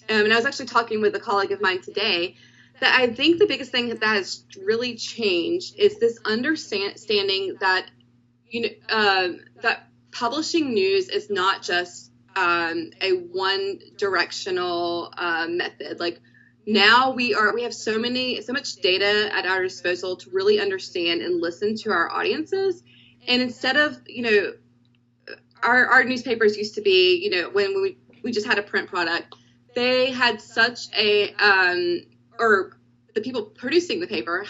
and I was actually talking with a colleague of mine today, that I think the biggest thing that has really changed is this understanding that, that publishing news is not just a one-directional method. Like, now we have so much data at our disposal to really understand and listen to our audiences. And instead of, our newspapers used to be, when we just had a print product, they had such a, or the people producing the paper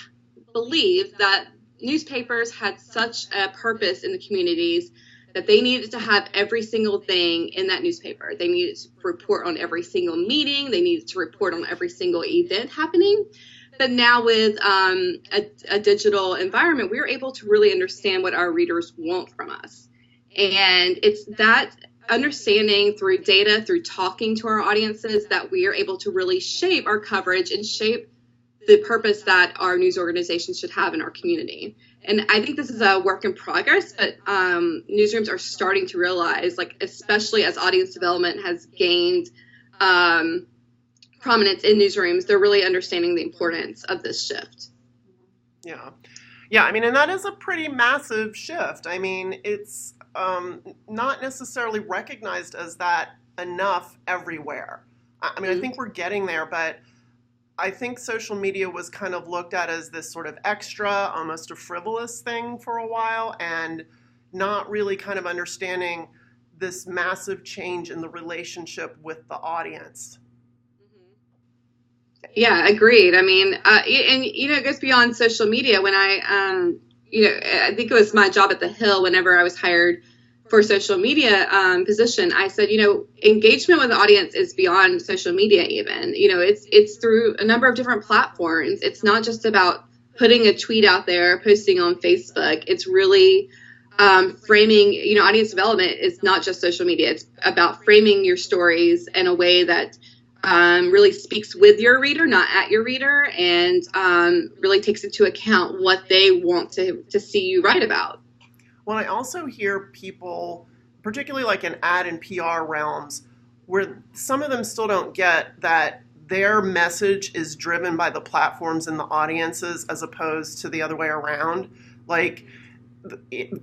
believed that newspapers had such a purpose in the communities that they needed to have every single thing in that newspaper. They needed to report on every single meeting. They needed to report on every single event happening. But now with a digital environment, we're able to really understand what our readers want from us. And it's that understanding through data, through talking to our audiences, that we are able to really shape our coverage and shape the purpose that our news organizations should have in our community. And I think this is a work in progress, but newsrooms are starting to realize, like, especially as audience development has gained prominence in newsrooms, they're really understanding the importance of this shift. Yeah. Yeah, I mean, and that is a pretty massive shift. I mean, it's not necessarily recognized as that enough everywhere. I mean, I think we're getting there, but I think social media was kind of looked at as this sort of extra, almost a frivolous thing for a while, and not really kind of understanding this massive change in the relationship with the audience. Yeah, agreed. I mean, and it goes beyond social media. When I think it was my job at the Hill, whenever I was hired for social media position, I said, engagement with the audience is beyond social media even. It's through a number of different platforms. It's not just about putting a tweet out there, posting on Facebook. It's really framing, audience development is not just social media. It's about framing your stories in a way that really speaks with your reader, not at your reader, and really takes into account what they want to see you write about. Well, I also hear people, particularly like in ad and PR realms, where some of them still don't get that their message is driven by the platforms and the audiences as opposed to the other way around. Like,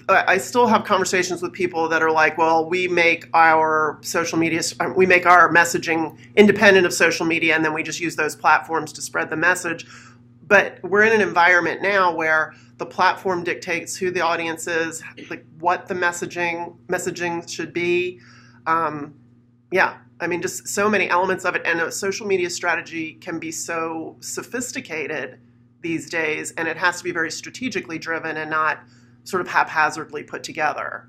I still have conversations with people that are like, well, we make our social media, we make our messaging independent of social media, and then we just use those platforms to spread the message. But we're in an environment now where the platform dictates who the audience is, like what the messaging should be. I mean, just so many elements of it. And a social media strategy can be so sophisticated these days, and it has to be very strategically driven and not sort of haphazardly put together.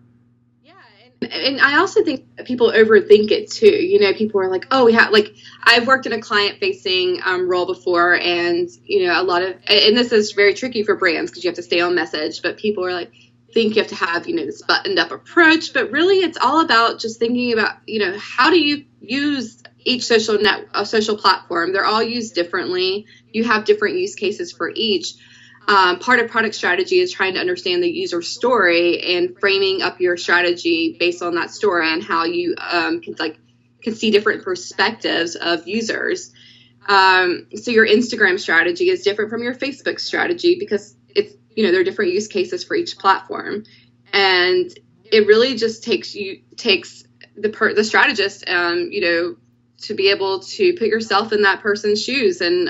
And I also think people overthink it too. People are like, oh, I've worked in a client-facing role before, and a lot of, and this is very tricky for brands because you have to stay on message. But people are like, think you have to have this buttoned-up approach, but really it's all about just thinking about how do you use each social platform. They're all used differently. You have different use cases for each. Part of product strategy is trying to understand the user story and framing up your strategy based on that story and how you can see different perspectives of users. So your Instagram strategy is different from your Facebook strategy because it's there are different use cases for each platform, and it really just takes the strategist to be able to put yourself in that person's shoes and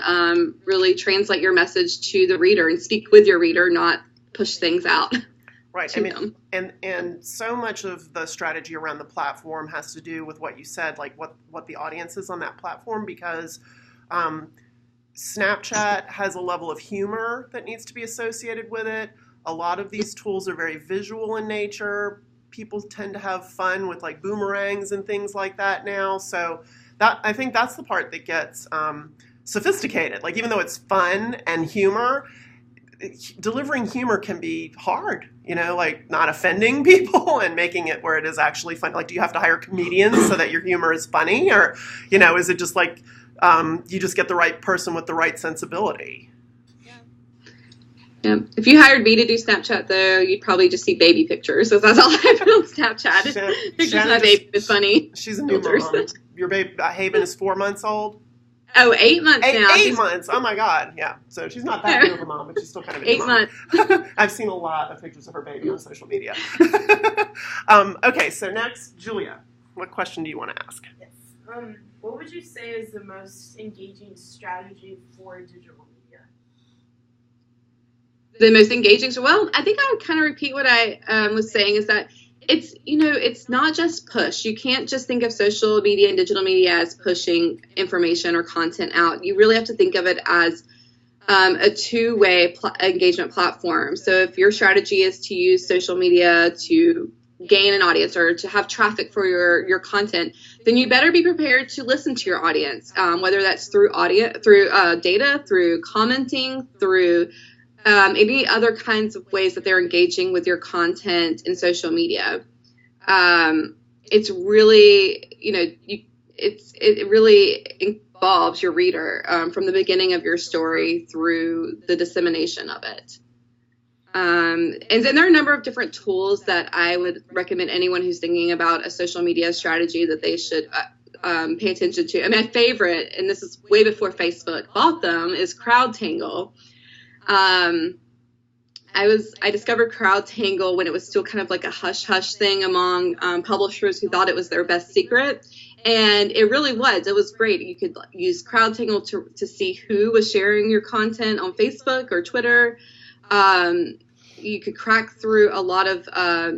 really translate your message to the reader and speak with your reader, not push things out. Right. I mean, and so much of the strategy around the platform has to do with what you said, like what the audience is on that platform, because Snapchat has a level of humor that needs to be associated with it. A lot of these tools are very visual in nature. People tend to have fun with like boomerangs and things like that now. So I think that's the part that gets sophisticated. Like, even though it's fun and humor, delivering humor can be hard, like not offending people and making it where it is actually fun. Like, do you have to hire comedians so that your humor is funny? Or, is it just like you just get the right person with the right sensibility? Yeah. If you hired me to do Snapchat, though, you'd probably just see baby pictures. So that's all I put on Snapchat. Pictures of my baby is funny. She's a new mom. your baby Haven is 4 months old? Oh, 8 months now. 8 months. Oh my God. Yeah. So she's not that big of a mom, but she's still kind of a 8 mom. months. I've seen a lot of pictures of her baby on social media. Okay, so next, Julia, what question do you want to ask? Yes. What would you say is the most engaging strategy for digital media? The most engaging. So, well, I think I would kind of repeat what I was saying is that it's not just push. You can't just think of social media and digital media as pushing information or content out. You really have to think of it as a two-way engagement platform. So if your strategy is to use social media to gain an audience or to have traffic for your content, then you better be prepared to listen to your audience, whether that's through data, through commenting, through any other kinds of ways that they're engaging with your content in social media. It's really, it really involves your reader from the beginning of your story through the dissemination of it. And then there are a number of different tools that I would recommend anyone who's thinking about a social media strategy that they should pay attention to. And my favorite, and this is way before Facebook bought them, is CrowdTangle. I discovered CrowdTangle when it was still kind of like a hush-hush thing among publishers who thought it was their best secret. And it really was. It was great. You could use CrowdTangle to see who was sharing your content on Facebook or Twitter. You could crack through a lot of, a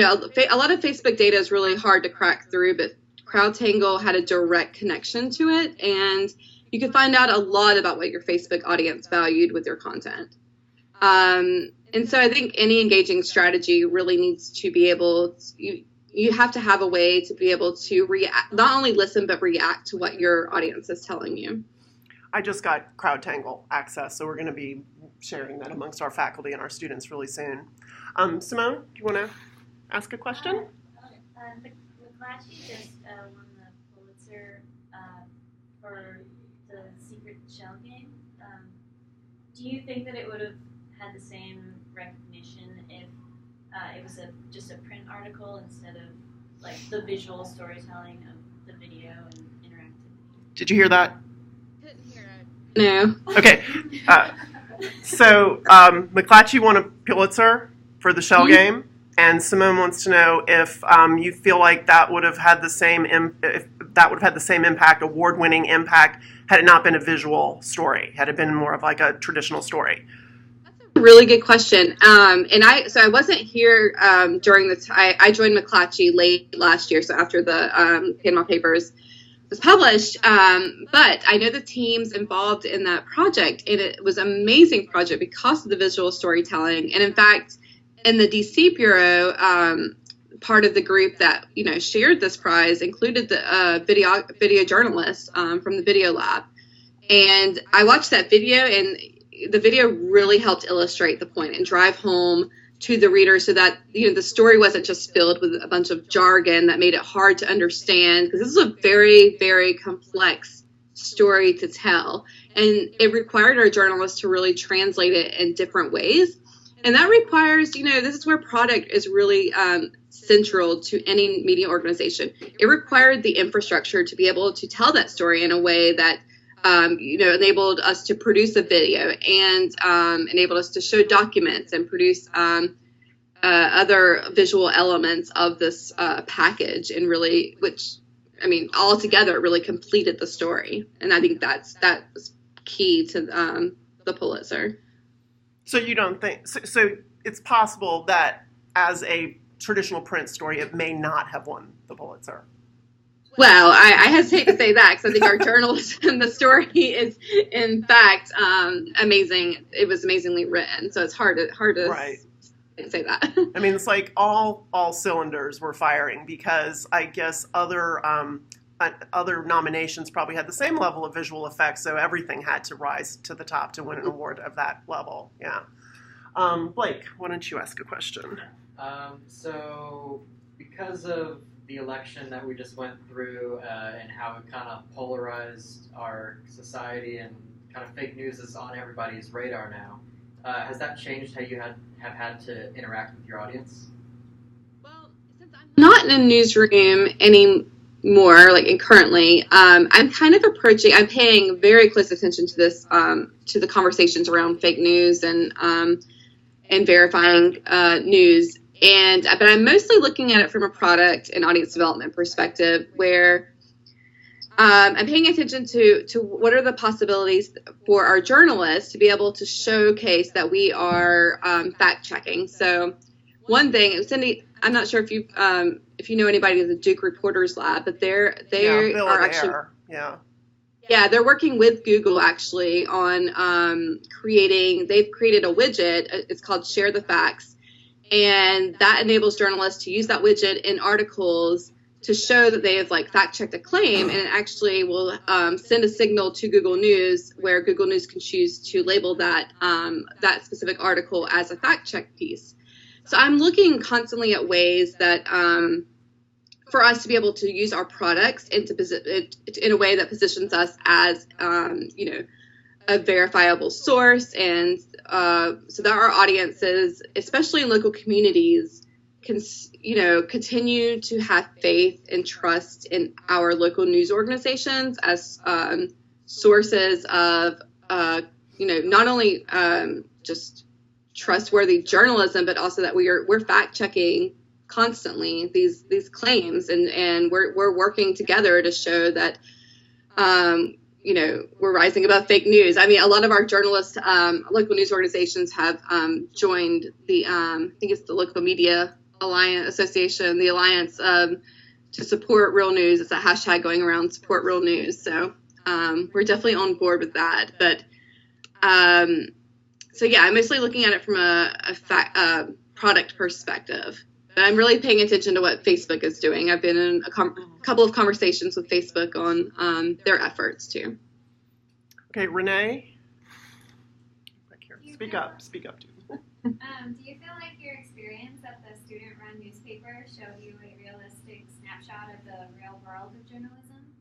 lot of Facebook data is really hard to crack through, but CrowdTangle had a direct connection to it. And you could find out a lot about what your Facebook audience valued with your content. And so I think any engaging strategy really needs to be able to, you have to have a way to be able to react, not only listen, but react to what your audience is telling you. I just got CrowdTangle access, so we're going to be sharing that amongst our faculty and our students really soon. Simone, do you want to ask a question? McClatchy just won the Pulitzer for the Secret Shell game. Do you think that it would have had the same recognition if it was just a print article instead of like the visual storytelling of the video and interactivity? Did you hear that? Didn't hear it. No. Okay. So McClatchy won a Pulitzer for the Shell game, and Simone wants to know if you feel like that would have had the same impact, award-winning impact, had it not been a visual story, had it been more of like a traditional story. Really good question. And I wasn't here during the time. I joined McClatchy late last year, so after the Panama Papers was published. But I know the teams involved in that project, and it was an amazing project because of the visual storytelling. And in fact, in the DC Bureau, part of the group that shared this prize included the video journalist from the Video Lab. And I watched that video, and the video really helped illustrate the point and drive home to the reader so that the story wasn't just filled with a bunch of jargon that made it hard to understand, because this is a very, very complex story to tell, and it required our journalists to really translate it in different ways. And that requires, this is where product is really central to any media organization. It required the infrastructure to be able to tell that story in a way that enabled us to produce a video and enabled us to show documents and produce other visual elements of this package, and really, all together it really completed the story. And I think that was key to the Pulitzer. So you don't think, so it's possible that as a traditional print story, it may not have won the Pulitzer? Well, I hesitate to say that, because I think our journalism, the story is, in fact, amazing. It was amazingly written, so it's hard to right. say that. I mean, it's like all cylinders were firing, because I guess other nominations probably had the same level of visual effects, so everything had to rise to the top to win an award of that level. Yeah. Blake, why don't you ask a question? So because of the election that we just went through and how it kind of polarized our society, and kind of fake news is on everybody's radar now, has that changed how you have had to interact with your audience? Well, since I'm not in a newsroom more, like, and currently, I'm paying very close attention to this, to the conversations around fake news and verifying news. But I'm mostly looking at it from a product and audience development perspective, where I'm paying attention to what are the possibilities for our journalists to be able to showcase that we are fact checking. So one thing, Cindy, I'm not sure if you know anybody at the Duke Reporters Lab, but they are actually they're working with Google actually on they've created a widget. It's called Share the Facts, and that enables journalists to use that widget in articles to show that they have like fact checked a claim, and it actually will send a signal to Google News, where Google News can choose to label that that specific article as a fact check piece. So I'm looking constantly at ways that for us to be able to use our products in a way that positions us as a verifiable source, and so that our audiences, especially in local communities, can continue to have faith and trust in our local news organizations as sources of not only just trustworthy journalism, but also that we're fact checking constantly these claims, and we're working together to show that we're rising above fake news. I mean, a lot of our journalists, local news organizations have joined the I think it's the Local Media Association, the Alliance to support real news. It's a hashtag going around, support real news. So we're definitely on board with that. But so yeah, I'm mostly looking at it from a product perspective. But I'm really paying attention to what Facebook is doing. I've been in a couple of conversations with Facebook on their efforts too. Okay, Renee. Back here. Speak up too. Do you feel like your experience at the student-run newspaper showed you a realistic snapshot of the real world of journalism?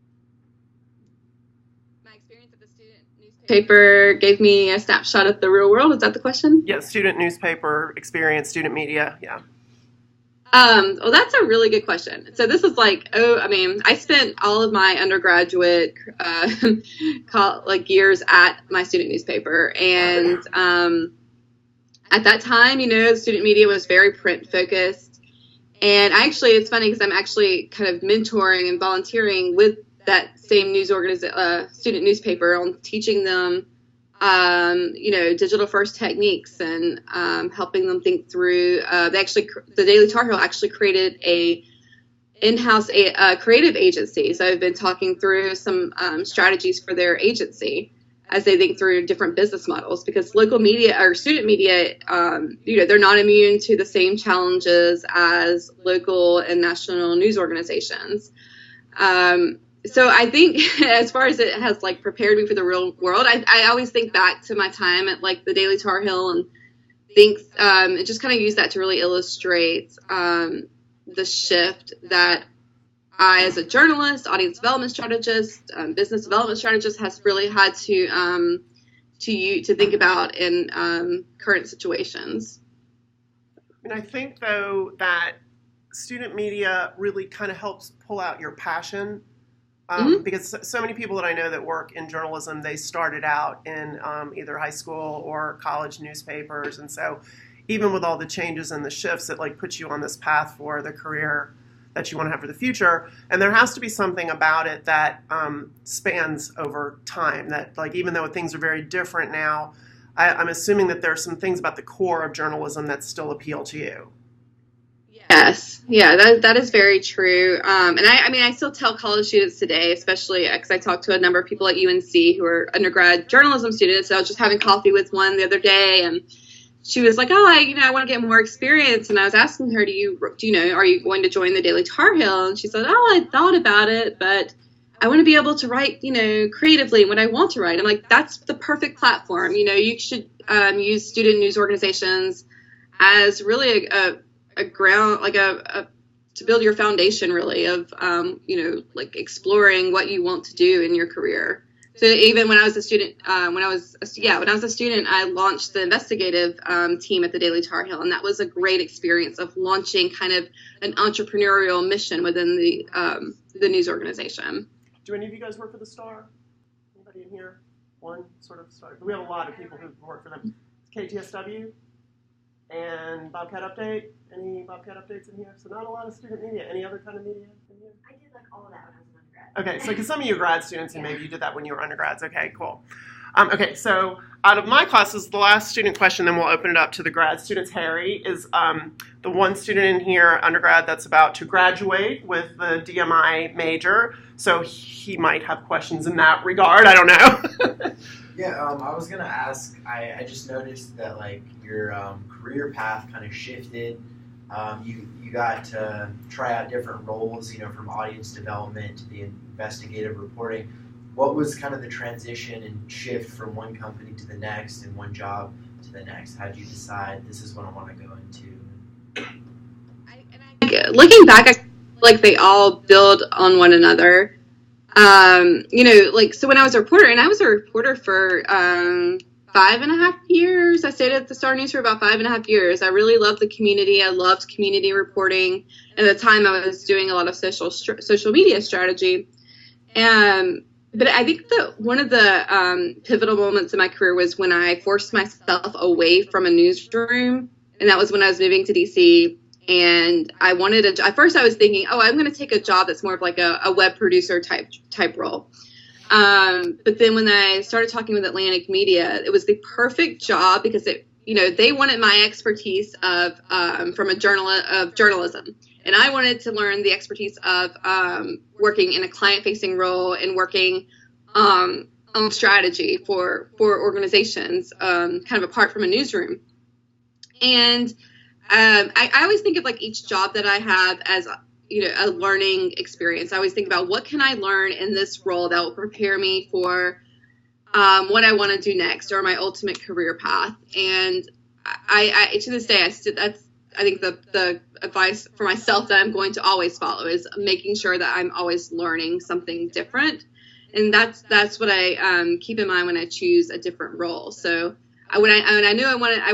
My experience at the student newspaper gave me a snapshot of the real world. Is that the question? Yeah, student newspaper experience, student media, yeah. Well, that's a really good question. So this is I spent all of my undergraduate years at my student newspaper, and at that time, the student media was very print focused, and it's funny because I'm actually kind of mentoring and volunteering with that same student newspaper on teaching them digital first techniques and helping them think through. The Daily Tar Heel actually created a in-house creative agency. So I've been talking through some strategies for their agency as they think through different business models, because local media or student media, they're not immune to the same challenges as local and national news organizations. So I think as far as it has prepared me for the real world, I always think back to my time at the Daily Tar Heel and think and just kind of use that to really illustrate the shift that I, as a journalist, audience development strategist, business development strategist, has really had to think about in current situations. And I think though that student media really kind of helps pull out your passion. Because so many people that I know that work in journalism, they started out in either high school or college newspapers. And so even with all the changes and the shifts, it puts you on this path for the career that you want to have for the future. And there has to be something about it that spans over time, that even though things are very different now, I'm assuming that there are some things about the core of journalism that still appeal to you. Yes. Yeah, that is very true. And I still tell college students today, especially because I talked to a number of people at UNC who are undergrad journalism students. I was just having coffee with one the other day, and she was like, I want to get more experience. And I was asking her, are you going to join the Daily Tar Heel? And she said, I thought about it, but I want to be able to write, creatively what I want to write. I'm like, that's the perfect platform. You should use student news organizations as really a ground, to build your foundation really of, exploring what you want to do in your career. So even when I was a student, when I was a student, I launched the investigative team at the Daily Tar Heel, and that was a great experience of launching kind of an entrepreneurial mission within the news organization. Do any of you guys work for the Star? Anybody in here? One sort of Star. We have a lot of people who work for them. KTSW and Bobcat Update. Any Bobcat Updates in here? So not a lot of student media. Any other kind of media in here? I did like all of that when I was an undergrad. Okay, so because some of you are grad students and maybe you did that when you were undergrads. Okay, cool. Okay, so out of my classes, the last student question, then we'll open it up to the grad students. Harry is the one student in here, undergrad, that's about to graduate with the DMI major. So he might have questions in that regard. I don't know. Yeah, I was gonna ask. I just noticed that like your career path kind of shifted. You got to try out different roles, from audience development to the investigative reporting. What was kind of the transition and shift from one company to the next and one job to the next? How did you decide this is what I want to go into? Looking back, I feel like they all build on one another. So when I was a reporter, and I was a reporter for 5.5 years. I stayed at the Star News for about 5.5 years. I really loved the community. I loved community reporting. At the time, I was doing a lot of social media strategy. But I think that one of the pivotal moments in my career was when I forced myself away from a newsroom, and that was when I was moving to DC. And I wanted at first I was thinking, I'm going to take a job that's more of like a web producer type role. But then when I started talking with Atlantic Media, it was the perfect job because they wanted my expertise from journalism. And I wanted to learn the expertise of working in a client-facing role and working on strategy for organizations, kind of apart from a newsroom. And I always think of like each job that I have as a learning experience. I always think about what can I learn in this role that will prepare me for what I want to do next or my ultimate career path. And I to this day, I think the advice for myself that I'm going to always follow is making sure that I'm always learning something different. And that's what I keep in mind when I choose a different role. So I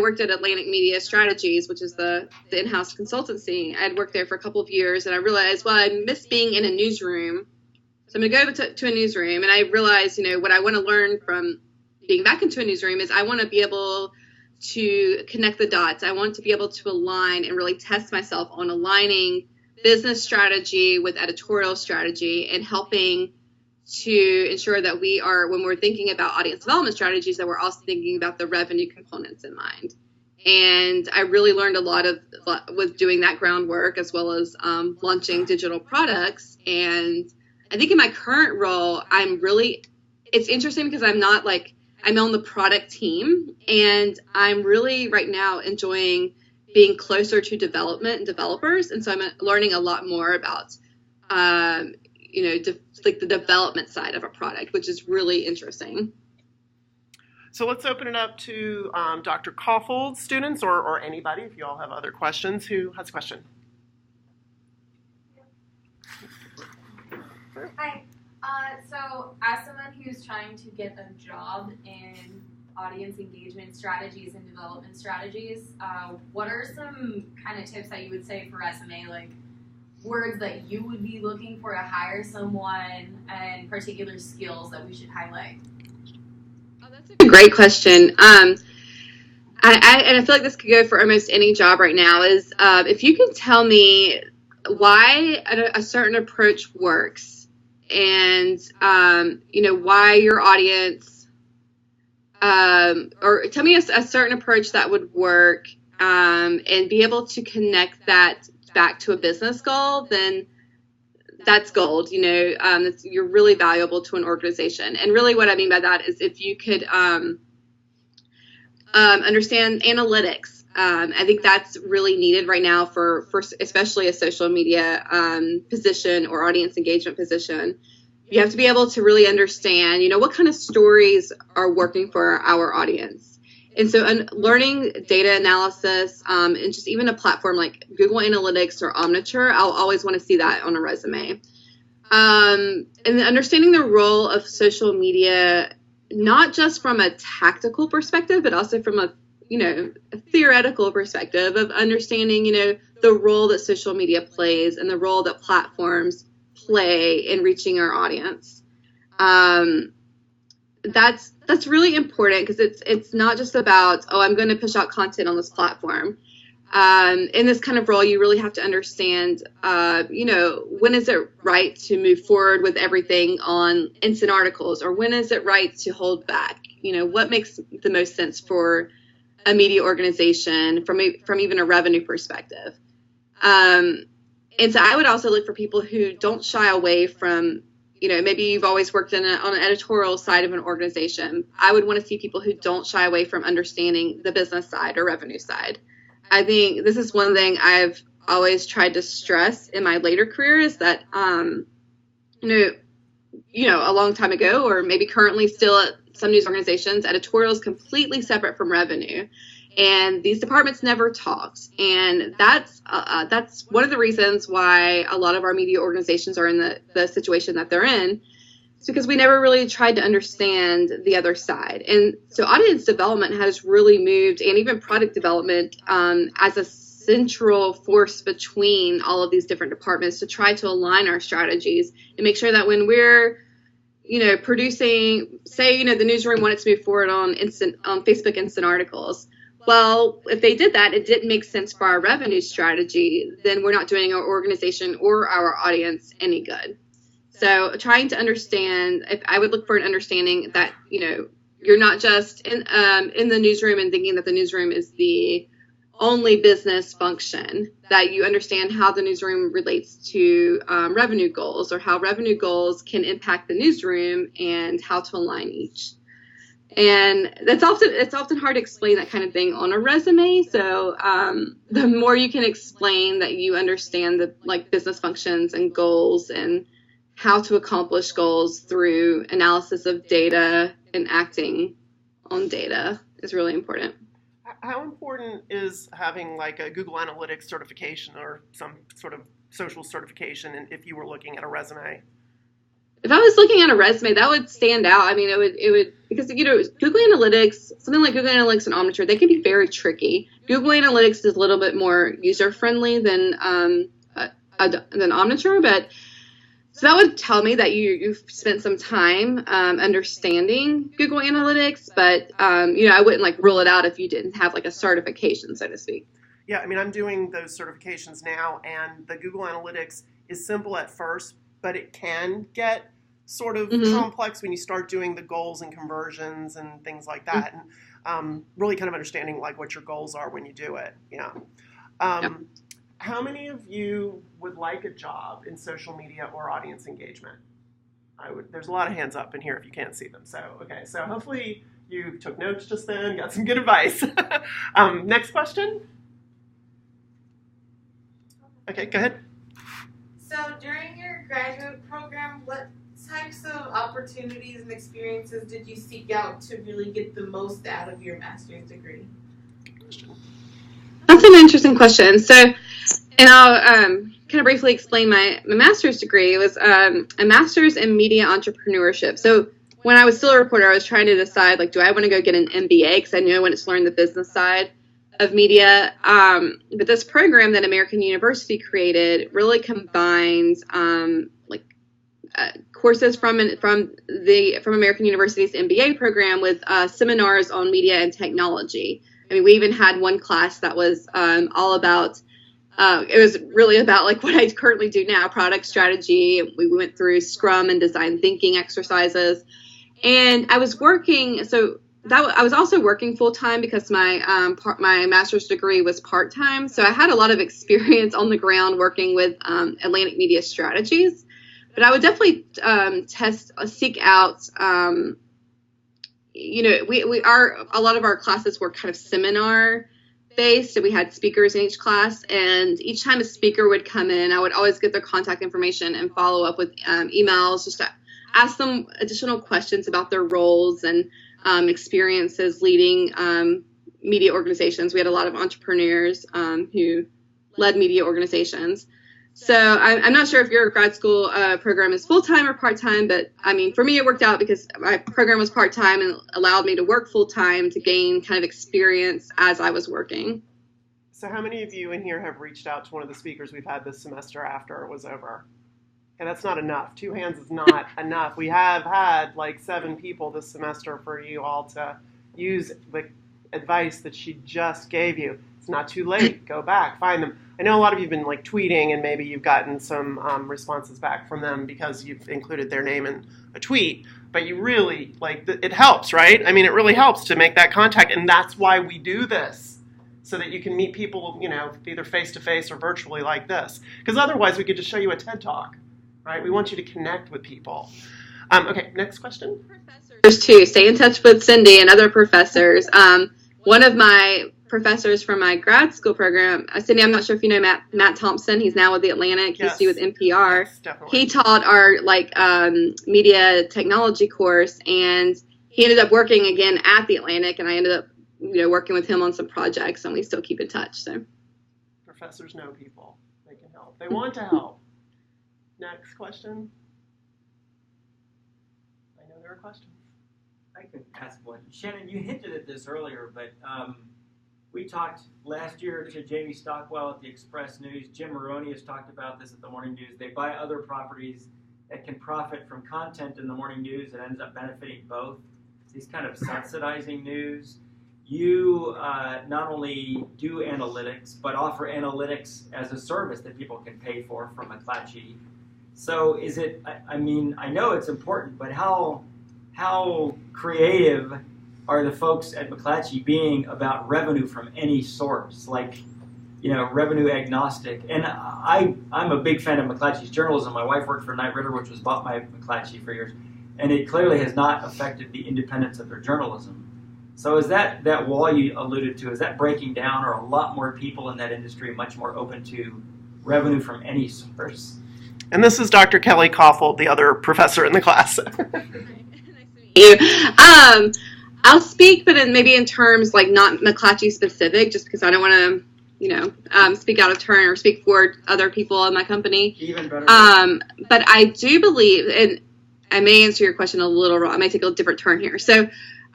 worked at Atlantic Media Strategies, which is the in-house consultancy. I'd worked there for a couple of years, and I realized, I miss being in a newsroom. So I'm going to go to a newsroom, and I realized, what I want to learn from being back into a newsroom is I want to be able to connect the dots. I want to be able to align and really test myself on aligning business strategy with editorial strategy and helping to ensure that we are, when we're thinking about audience development strategies, that we're also thinking about the revenue components in mind. And I really learned a lot with doing that groundwork as well as launching digital products. And I think in my current role, it's interesting because I'm on the product team, and I'm really right now enjoying being closer to development and developers. And so I'm learning a lot more about the development side of a product, which is really interesting. So let's open it up to Dr. Kaufhold's students or anybody, if you all have other questions. Who has a question? Hi. So as someone who's trying to get a job in audience engagement strategies and development strategies, what are some kind of tips that you would say for resume, like words that you would be looking for to hire someone and particular skills that we should highlight? Oh, that's a great question. And I feel like this could go for almost any job right now is if you can tell me why a certain approach works and, why your audience, or tell me a certain approach that would work and be able to connect that back to a business goal, then that's gold. You're really valuable to an organization. And really what I mean by that is if you could understand analytics. I think that's really needed right now for especially a social media position or audience engagement position. You have to be able to really understand, what kind of stories are working for our audience. And so learning data analysis and just even a platform like Google Analytics or Omniture, I'll always want to see that on a resume. And understanding the role of social media, not just from a tactical perspective, but also from a theoretical perspective of understanding, the role that social media plays and the role that platforms play in reaching our audience. That's really important because it's not just about, I'm going to push out content on this platform. In this kind of role, you really have to understand, when is it right to move forward with everything on instant articles, or when is it right to hold back? What makes the most sense for a media organization from even a revenue perspective. And so I would also look for people who don't shy away from, maybe you've always worked on an editorial side of an organization. I would want to see people who don't shy away from understanding the business side or revenue side. I think this is one thing I've always tried to stress in my later career is that, a long time ago, or maybe currently still at some news organizations, editorial is completely separate from revenue, and these departments never talked. And that's one of the reasons why a lot of our media organizations are in the situation that they're in. It's because we never really tried to understand the other side. And so audience development has really moved, and even product development, as a central force between all of these different departments to try to align our strategies and make sure that when we're producing, say, the newsroom wanted to move forward on Facebook instant articles. Well, if they did that, it didn't make sense for our revenue strategy, then we're not doing our organization or our audience any good. So trying to understand, I would look for an understanding that, you're not just in the newsroom and thinking that the newsroom is the only business function, that you understand how the newsroom relates to revenue goals, or how revenue goals can impact the newsroom, and how to align each. And it's often hard to explain that kind of thing on a resume. So the more you can explain that you understand the business functions and goals and how to accomplish goals through analysis of data and acting on data is really important. How important is having a Google Analytics certification or some sort of social certification if you were looking at a resume? If I was looking at a resume, that would stand out. I mean, it would because Google Analytics, something like Google Analytics and Omniture, they can be very tricky. Google Analytics is a little bit more user friendly than Omniture, but so that would tell me that you've spent some time understanding Google Analytics, but I wouldn't rule it out if you didn't have a certification, so to speak. Yeah, I mean, I'm doing those certifications now, and the Google Analytics is simple at first, but it can get sort of complex when you start doing the goals and conversions and things like that, and really kind of understanding what your goals are when you do it. Yeah. How many of you would like a job in social media or audience engagement? There's a lot of hands up in here if you can't see them. So, okay. So hopefully you took notes just then, got some good advice. Next question. Okay, go ahead. So during your graduate program, what types of opportunities and experiences did you seek out to really get the most out of your master's degree? Good question. That's an interesting question. So, and I'll kind of briefly explain my master's degree. It was a master's in media entrepreneurship. So when I was still a reporter, I was trying to decide, do I want to go get an MBA? Because I knew I wanted to learn the business side of media. But this program that American University created really combines courses from American University's MBA program with seminars on media and technology. I mean, we even had one class that was all about, it was really about what I currently do now, product strategy. We went through Scrum and design thinking exercises. And I was working, I was also working full-time because my master's degree was part-time. So I had a lot of experience on the ground working with Atlantic Media Strategies. But I would definitely seek out, a lot of our classes were kind of seminar based, so we had speakers in each class, and each time a speaker would come in, I would always get their contact information and follow up with emails just to ask them additional questions about their roles and experiences leading media organizations. We had a lot of entrepreneurs who led media organizations. So I'm not sure if your grad school program is full-time or part-time, but I mean, for me, it worked out because my program was part-time and allowed me to work full-time to gain kind of experience as I was working. So how many of you in here have reached out to one of the speakers we've had this semester after it was over? Okay, that's not enough. 2 hands is not enough. We have had like 7 people this semester for you all to use the advice that she just gave you. It's not too late. Go back, find them. I know a lot of you have been like tweeting, and maybe you've gotten some responses back from them because you've included their name in a tweet. But you really, like, it helps, right? I mean, it really helps to make that contact, and that's why we do this, so that you can meet people, you know, either face-to-face or virtually like this. Because otherwise, we could just show you a TED Talk, right? We want you to connect with people. Okay, next question. Professors, too. Stay in touch with Cindy and other professors. One of my professors from my grad school program, Cindy, I'm not sure if you know Matt Thompson. He's now with The Atlantic. He used to be with NPR. Yes, definitely. He taught our media technology course, and he ended up working again at The Atlantic, and I ended up working with him on some projects, and we still keep in touch. So professors know people. They can help. They want to help. Next question. I know there are questions. I could ask one. Shannan, you hinted at this earlier, but we talked last year to Jamie Stockwell at the Express News. Jim Maroney has talked about this at the Morning News. They buy other properties that can profit from content in the Morning News that ends up benefiting both. He's kind of subsidizing news. You not only do analytics, but offer analytics as a service that people can pay for from McClatchy. So is it, I mean, I know it's important, but how creative are the folks at McClatchy being about revenue from any source, like, revenue agnostic? And I'm a big fan of McClatchy's journalism. My wife worked for Knight Ridder, which was bought by McClatchy for years, and it clearly has not affected the independence of their journalism. So is that wall you alluded to, is that breaking down, or a lot more people in that industry much more open to revenue from any source? And this is Dr. Kelly Koffel, the other professor in the class. Nice to meet you. I'll speak, but maybe in terms like not McClatchy specific, just because I don't want to, speak out of turn or speak for other people in my company. Even better. But I do believe, and I may answer your question a little wrong. I may take a different turn here. So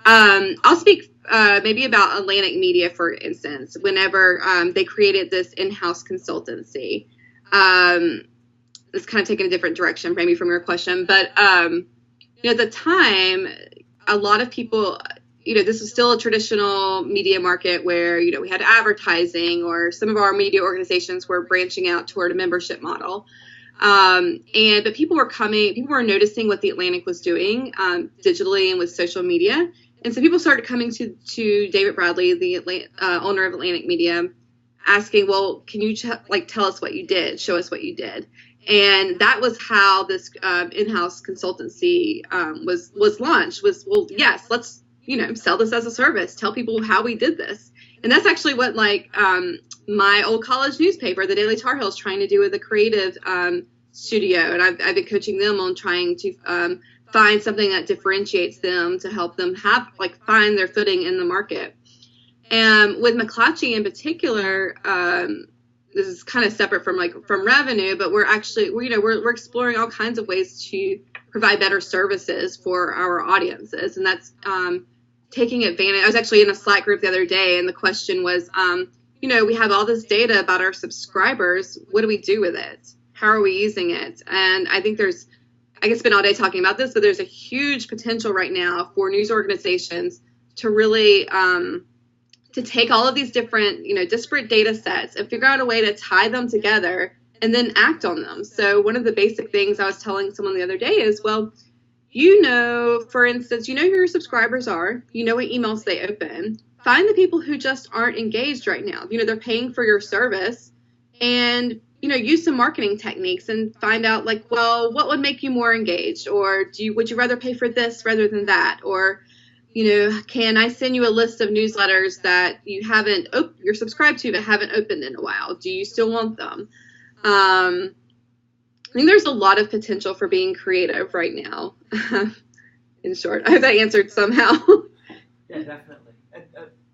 I'll speak maybe about Atlantic Media, for instance, whenever they created this in-house consultancy. It's kind of taking a different direction maybe from your question. But, at the time, a lot of people, this was still a traditional media market where, we had advertising, or some of our media organizations were branching out toward a membership model. But people were noticing what The Atlantic was doing digitally and with social media. And so people started coming to David Bradley, the owner of Atlantic Media, asking, well, can you tell us what you did, show us what you did? And that was how this in-house consultancy was launched. Yes, let's sell this as a service, tell people how we did this. And that's actually what my old college newspaper, the Daily Tar Heel, is trying to do with the creative studio. And I've been coaching them on trying to find something that differentiates them to help them find their footing in the market. And with McClatchy in particular, this is kind of separate from revenue, but we're exploring all kinds of ways to provide better services for our audiences, and that's taking advantage. I was actually in a Slack group the other day, and the question was, we have all this data about our subscribers. What do we do with it? How are we using it? And I think I could spend all day talking about this, but there's a huge potential right now for news organizations to really to take all of these different, disparate data sets and figure out a way to tie them together and then act on them. So one of the basic things I was telling someone the other day is, well, for instance, who your subscribers are, what emails they open. Find the people who just aren't engaged right now. They're paying for your service, and, use some marketing techniques and find out what would make you more engaged? Or would you rather pay for this rather than that? Or, can I send you a list of newsletters that you're subscribed to but haven't opened in a while? Do you still want them? I think there's a lot of potential for being creative right now. In short, I hope that answered somehow. Yeah, definitely.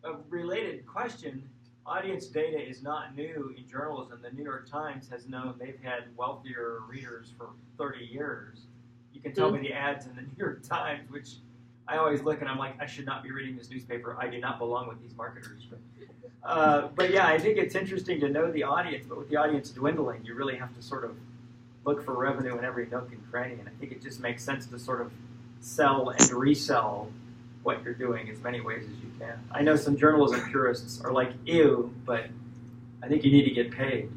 A related question, audience data is not new in journalism. The New York Times has known they've had wealthier readers for 30 years. You can tell by the ads in the New York Times, which I always look and I'm like, I should not be reading this newspaper. I do not belong with these marketers. But yeah, I think it's interesting to know the audience, but with the audience dwindling, you really have to sort of look for revenue in every nook and cranny, and I think it just makes sense to sort of sell and resell what you're doing as many ways as you can. I know some journalism purists are like, ew, but I think you need to get paid.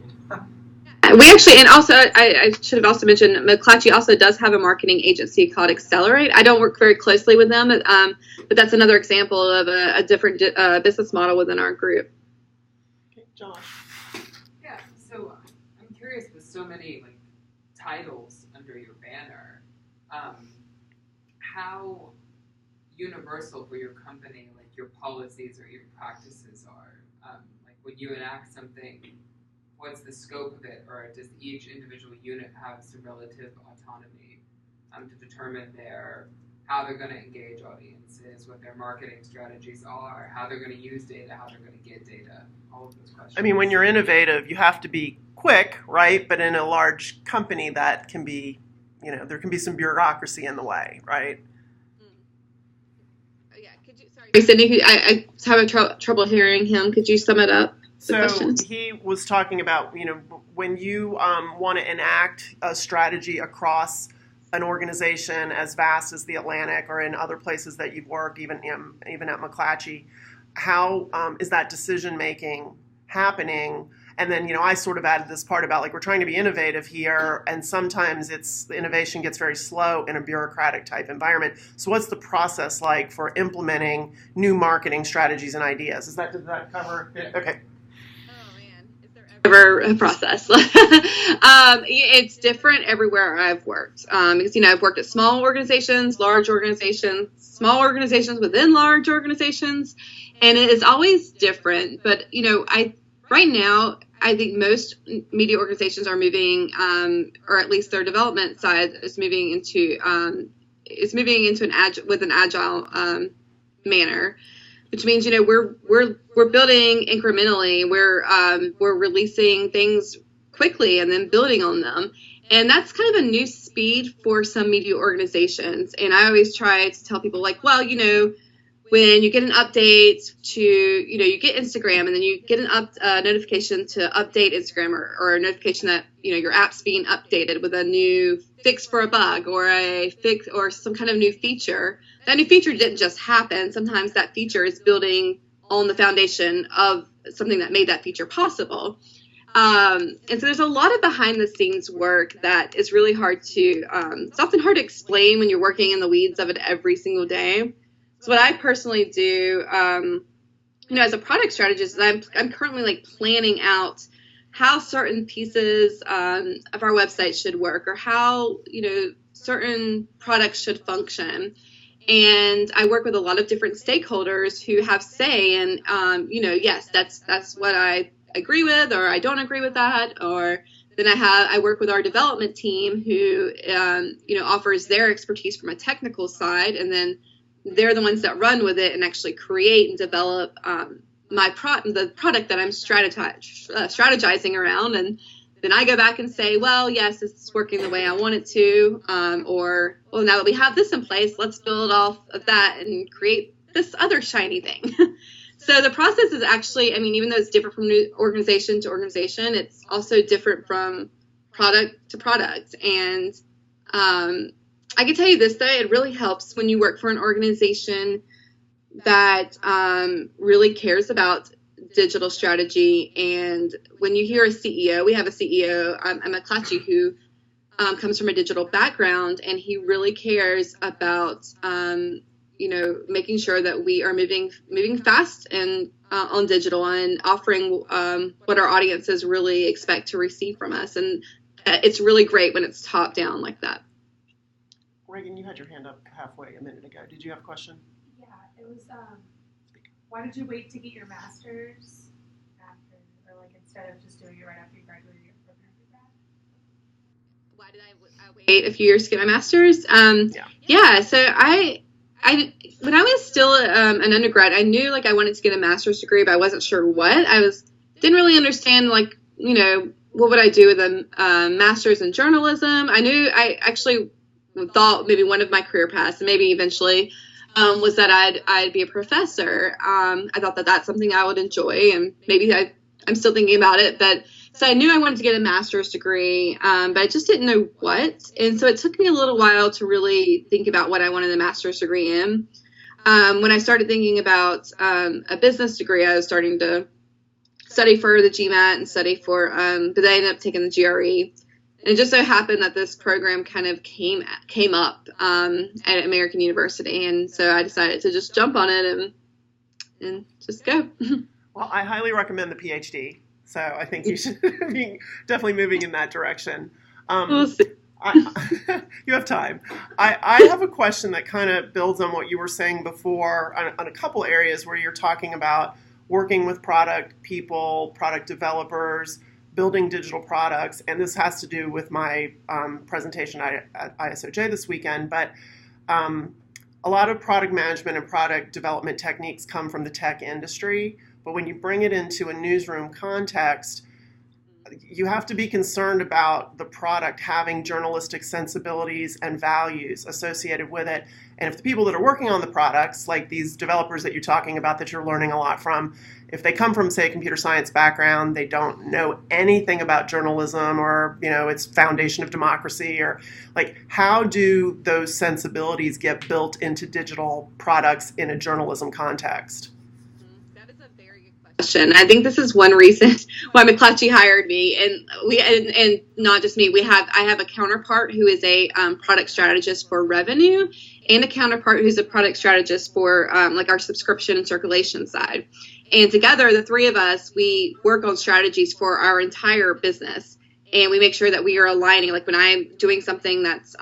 We actually, and also, I should have also mentioned, McClatchy also does have a marketing agency called Accelerate. I don't work very closely with them, but that's another example of a different business model within our group. Okay, Josh. Yeah, so I'm curious, with so many titles under your banner, how universal for your company, your policies or your practices are. When you enact something, what's the scope of it, or does each individual unit have some relative autonomy to determine how they're going to engage audiences, what their marketing strategies are, how they're going to use data, how they're going to get data, all of those questions. I mean, when you're innovative, you have to be quick, right? But in a large company, that can be, there can be some bureaucracy in the way, right? Yeah, could you? Sorry, Sydney, I was having trouble hearing him. Could you sum it up? So he was talking about, when you want to enact a strategy across an organization as vast as the Atlantic or in other places that you've worked, even at McClatchy, how is that decision making happening? And then, I sort of added this part about we're trying to be innovative here, and sometimes the innovation gets very slow in a bureaucratic type environment. So what's the process like for implementing new marketing strategies and ideas? Did that cover it? Okay. Ever a process. It's different everywhere I've worked. Because I've worked at small organizations, large organizations, small organizations within large organizations, and it is always different. But right now, I think most media organizations are moving, or at least their development side is moving into an agile manner. Which means, we're building incrementally. We're releasing things quickly and then building on them. And that's kind of a new speed for some media organizations. And I always try to tell people when you get an update to, you get Instagram and then you get a notification to update Instagram or a notification that, your app's being updated with a new fix for a bug or a fix or some kind of new feature. That new feature didn't just happen. Sometimes that feature is building on the foundation of something that made that feature possible. And so there's a lot of behind the scenes work that is really hard to, it's often hard to explain when you're working in the weeds of it every single day. So what I personally do, as a product strategist, is I'm currently planning out how certain pieces of our website should work, or how certain products should function. And I work with a lot of different stakeholders who have say, and yes, that's what I agree with, or I don't agree with that, or then I work with our development team who offers their expertise from a technical side, and then they're the ones that run with it and actually create and develop the product that I'm strategizing around. And then I go back and say, well, yes, this is working the way I want it to, or, well, now that we have this in place, let's build off of that and create this other shiny thing. So the process is actually, even though it's different from organization to organization, it's also different from product to product. And I can tell you this, though, it really helps when you work for an organization that really cares about digital strategy. And when you hear a CEO, we have a CEO, McClatchy, who comes from a digital background, and he really cares about making sure that we are moving fast and on digital and offering what our audiences really expect to receive from us. And it's really great when it's top down like that. Reagan, you had your hand up halfway a minute ago. Did you have a question? Yeah, it was, why did you wait to get your master's after, or instead of just doing it right after you graduated your program? Why did I wait a few years to get my master's? So when I was still an undergrad, I knew like I wanted to get a master's degree, but I wasn't sure what. Didn't really understand like, what would I do with a master's in journalism. I actually thought maybe one of my career paths, and maybe eventually, was that I'd be a professor. I thought that that's something I would enjoy, and maybe I'm still thinking about it, but so I knew I wanted to get a master's degree, but I just didn't know what. And so it took me a little while to really think about what I wanted a master's degree in. When I started thinking about a business degree, I was starting to study for the GMAT and study for, but I ended up taking the GRE. And it just so happened that this program kind of came up at American University, and so I decided to just jump on it and just go. Well, I highly recommend the PhD. So I think you should be definitely moving in that direction. We'll see. You have time. I have a question that kind of builds on what you were saying before on a couple areas where you're talking about working with product people, product developers, building digital products. And this has to do with my presentation at ISOJ this weekend. But a lot of product management and product development techniques come from the tech industry. But when you bring it into a newsroom context, you have to be concerned about the product having journalistic sensibilities and values associated with it. And if the people that are working on the products, like these developers that you're talking about that you're learning a lot from, if they come from, say, a computer science background, they don't know anything about journalism or, its foundation of democracy, or like, how do those sensibilities get built into digital products in a journalism context? I think this is one reason why McClatchy hired me, and not just me. I have a counterpart who is a product strategist for revenue, and a counterpart who's a product strategist for like our subscription and circulation side. And together, the three of us, we work on strategies for our entire business, and we make sure that we are aligning. Like when I'm doing something that's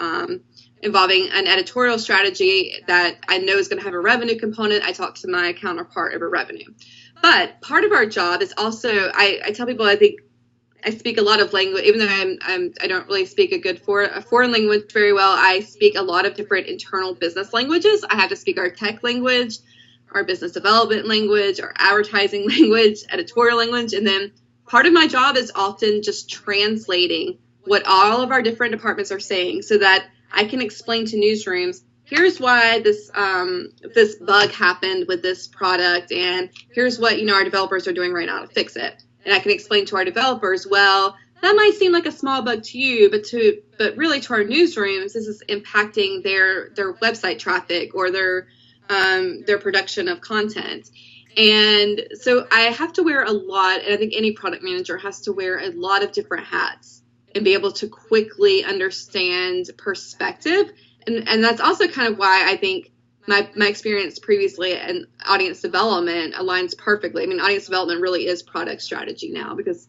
involving an editorial strategy that I know is going to have a revenue component, I talk to my counterpart over revenue. But part of our job is also, I tell people, I think I speak a lot of language, even though I don't really speak a foreign language very well. I speak a lot of different internal business languages. I have to speak our tech language, our business development language, our advertising language, editorial language. And then part of my job is often just translating what all of our different departments are saying so that I can explain to newsrooms, here's why this bug happened with this product, and here's what our developers are doing right now to fix it. And I can explain to our developers, well, that might seem like a small bug to you, but really to our newsrooms, this is impacting their website traffic or their production of content. And so I have to wear a lot, and I think any product manager has to wear a lot of different hats and be able to quickly understand perspective. And that's also kind of why I think my experience previously in audience development aligns perfectly. I mean, audience development really is product strategy now, because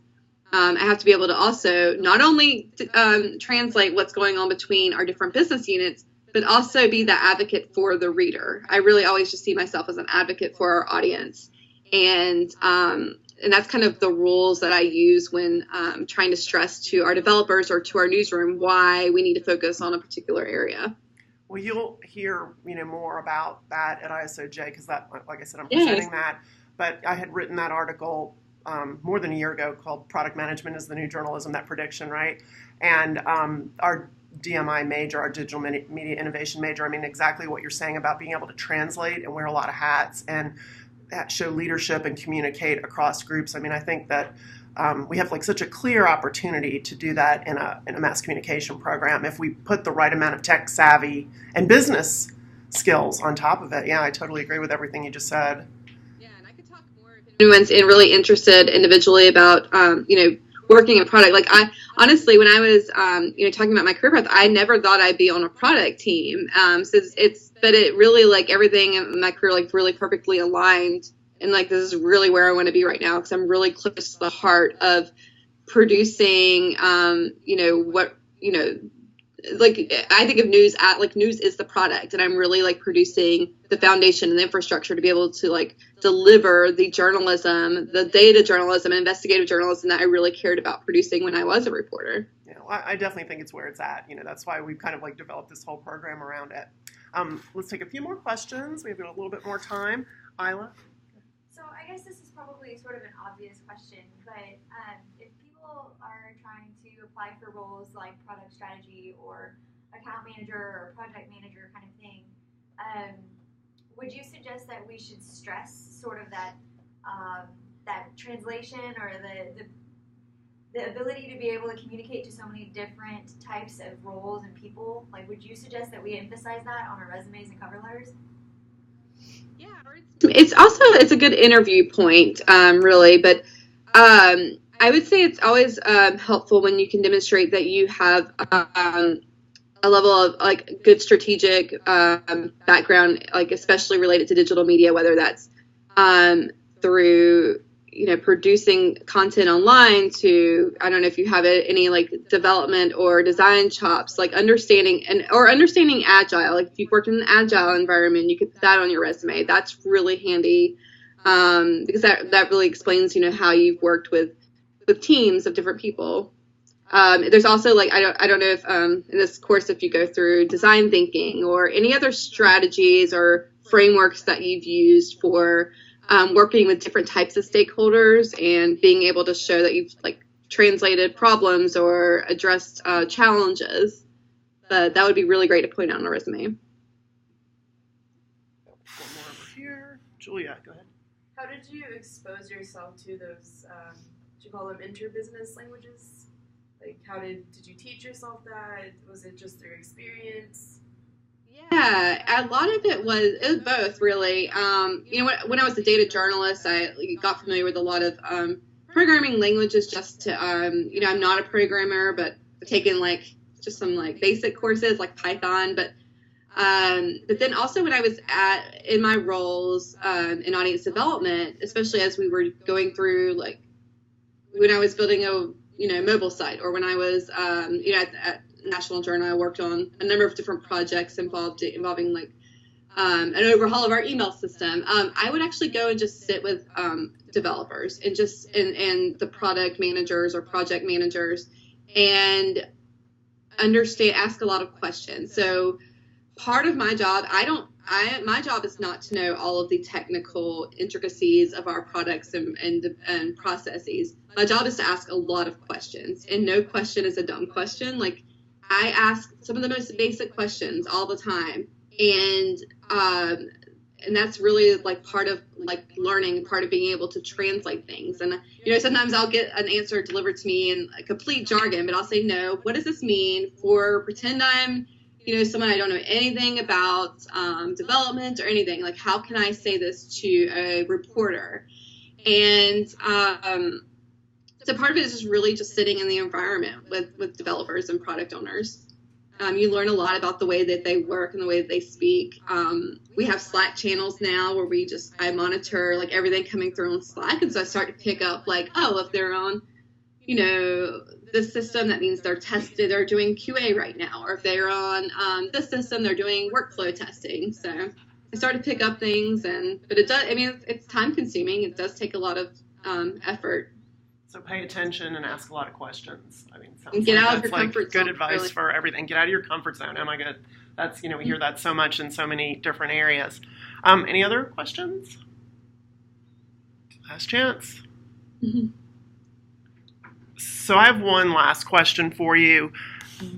I have to be able to also not only translate what's going on between our different business units, but also be the advocate for the reader. I really always just see myself as an advocate for our audience. And that's kind of the rules that I use when trying to stress to our developers or to our newsroom why we need to focus on a particular area. Well, you'll hear more about that at ISOJ, because that, like I said, I'm presenting that. But I had written that article more than a year ago called "Product Management is the New Journalism," that prediction, right? And our DMI major, our digital media innovation major, I mean, exactly what you're saying about being able to translate and wear a lot of hats and that show leadership and communicate across groups. I mean, I think that we have like such a clear opportunity to do that in a mass communication program if we put the right amount of tech savvy and business skills on top of it. Yeah, I totally agree with everything you just said. Yeah, and I could talk more if anyone's really interested individually about working a product. Like I honestly, when I was talking about my career path, I never thought I'd be on a product team. But it really, like, everything in my career, like, really perfectly aligned. And, like, this is really where I want to be right now, because I'm really close to the heart of producing, like, I think of news news is the product. And I'm really, like, producing the foundation and the infrastructure to be able to, like, deliver the journalism, the data journalism, and investigative journalism that I really cared about producing when I was a reporter. Yeah, well, I definitely think it's where it's at. That's why we've kind of, like, developed this whole program around it. Let's take a few more questions. We have a little bit more time. Isla? So I guess this is probably sort of an obvious question, but if people are trying to apply for roles like product strategy or account manager or project manager kind of thing, would you suggest that we should stress sort of that that translation or the ability to be able to communicate to so many different types of roles and people? Like, would you suggest that we emphasize that on our resumes and cover letters? Yeah, it's a good interview point, really, but I would say it's always helpful when you can demonstrate that you have a level of like good strategic background, like especially related to digital media, whether that's through producing content online to, I don't know if you have any like development or design chops, like understanding agile. Like if you've worked in an agile environment, you could put that on your resume. That's really handy because that really explains how you've worked with teams of different people. There's also like I don't know if in this course if you go through design thinking or any other strategies or frameworks that you've used for working with different types of stakeholders and being able to show that you've like translated problems or addressed challenges. But that would be really great to point out on a resume. One more over here. Julia, go ahead. How did you expose yourself to those, do you call them interbusiness languages? Like, how did you teach yourself that? Was it just through experience? Yeah, a lot of it was both, really. When I was a data journalist, I got familiar with a lot of programming languages just to, I'm not a programmer, but I've taken like just some like basic courses like Python. But then also when I was in my roles in audience development, especially as we were going through like when I was building a mobile site, or when I was at National Journal, I worked on a number of different projects involving like an overhaul of our email system. I would actually go and just sit with developers and and the product managers or project managers and ask a lot of questions. So part of my job, my job is not to know all of the technical intricacies of our products and processes. My job is to ask a lot of questions, and no question is a dumb question. Like, I ask some of the most basic questions all the time, and that's really like part of like learning, part of being able to translate things. And sometimes I'll get an answer delivered to me in a complete jargon, but I'll say, no, what does this mean? Pretend I'm someone I don't know anything about development or anything. Like, how can I say this to a reporter? And so part of it is just really just sitting in the environment with developers and product owners. You learn a lot about the way that they work and the way that they speak. We have Slack channels now where I monitor like everything coming through on Slack, and so I start to pick up like, if they're on, this system, that means they're doing QA right now, or if they're on this system, they're doing workflow testing. So I start to pick up things, but it does. I mean, it's time consuming. It does take a lot of effort. So pay attention and ask a lot of questions. I mean, get out of your comfort zone. Good advice for everything. Get out of your comfort zone. Oh my God, that's we hear that so much in so many different areas. Any other questions? Last chance. Mm-hmm. So I have one last question for you.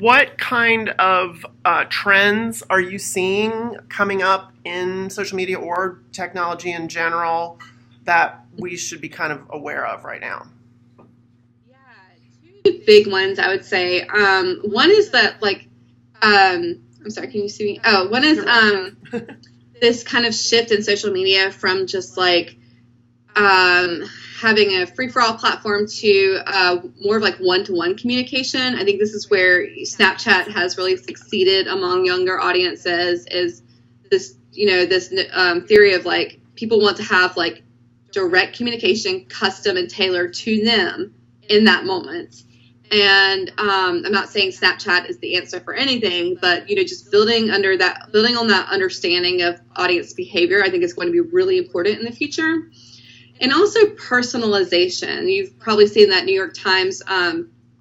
What kind of trends are you seeing coming up in social media or technology in general that we should be kind of aware of right now? Two big ones, I would say. One is that like, I'm sorry, can you see me? Oh, one is this kind of shift in social media from just like having a free-for-all platform to more of like one-to-one communication. I think this is where Snapchat has really succeeded among younger audiences, is this, this theory of like people want to have like direct communication, custom and tailored to them in that moment. And I'm not saying Snapchat is the answer for anything, but just building on that understanding of audience behavior, I think is going to be really important in the future. And also personalization. You've probably seen that New York Times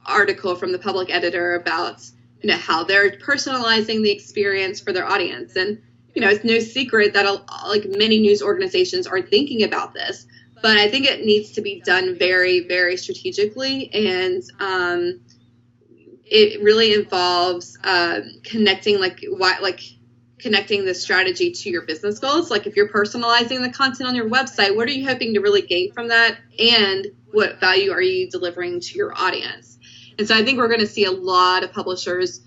article from the public editor about how they're personalizing the experience for their audience. And it's no secret that like many news organizations are thinking about this, but I think it needs to be done very, very strategically, and it really involves connecting connecting the strategy to your business goals. Like if you're personalizing the content on your website, what are you hoping to really gain from that, and what value are you delivering to your audience? And so I think we're going to see a lot of publishers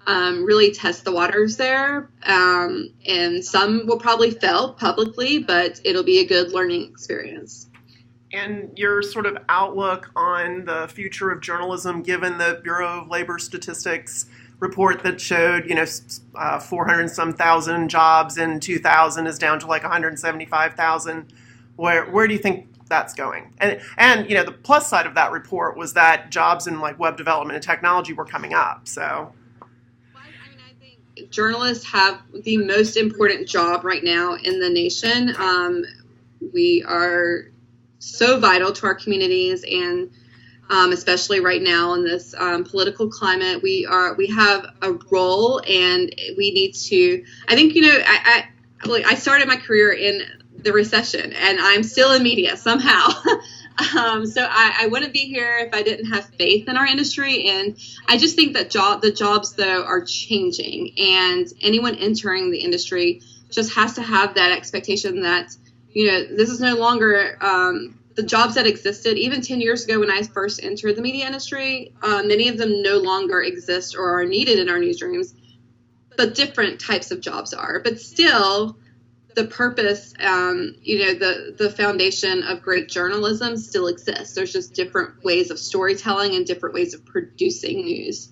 really test the waters there, and some will probably fail publicly, but it'll be a good learning experience. And your sort of outlook on the future of journalism, given the Bureau of Labor Statistics report that showed, 400 and some thousand jobs in 2000 is down to like 175,000. Where do you think that's going? And the plus side of that report was that jobs in like web development and technology were coming up. So I think journalists have the most important job right now in the nation. We are so vital to our communities, and especially right now in this political climate, we have a role, and we need to. I think I started my career in the recession, and I'm still in media somehow. So I wouldn't be here if I didn't have faith in our industry, and I just think that the jobs though are changing, and anyone entering the industry just has to have that expectation that this is no longer the jobs that existed even 10 years ago when I first entered the media industry. Many of them no longer exist or are needed in our newsrooms, but different types of jobs are. But still, the purpose, the foundation of great journalism still exists. There's just different ways of storytelling and different ways of producing news.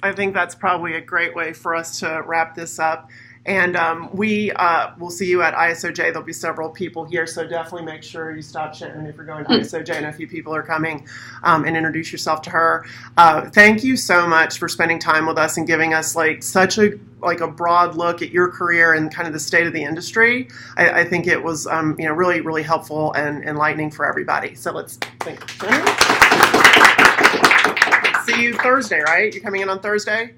I think that's probably a great way for us to wrap this up. And we will see you at ISOJ. There'll be several people here, so definitely make sure you stop Shannan if you're going to ISOJ, and a few people are coming, and introduce yourself to her. Thank you so much for spending time with us and giving us such a broad look at your career and kind of the state of the industry. I think it was really, really helpful and enlightening for everybody. So let's thank Shannan. See you Thursday, right? You're coming in on Thursday?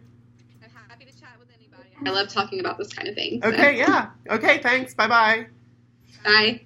I love talking about this kind of thing. So. Okay, yeah. Okay, thanks. Bye-bye. Bye. All right.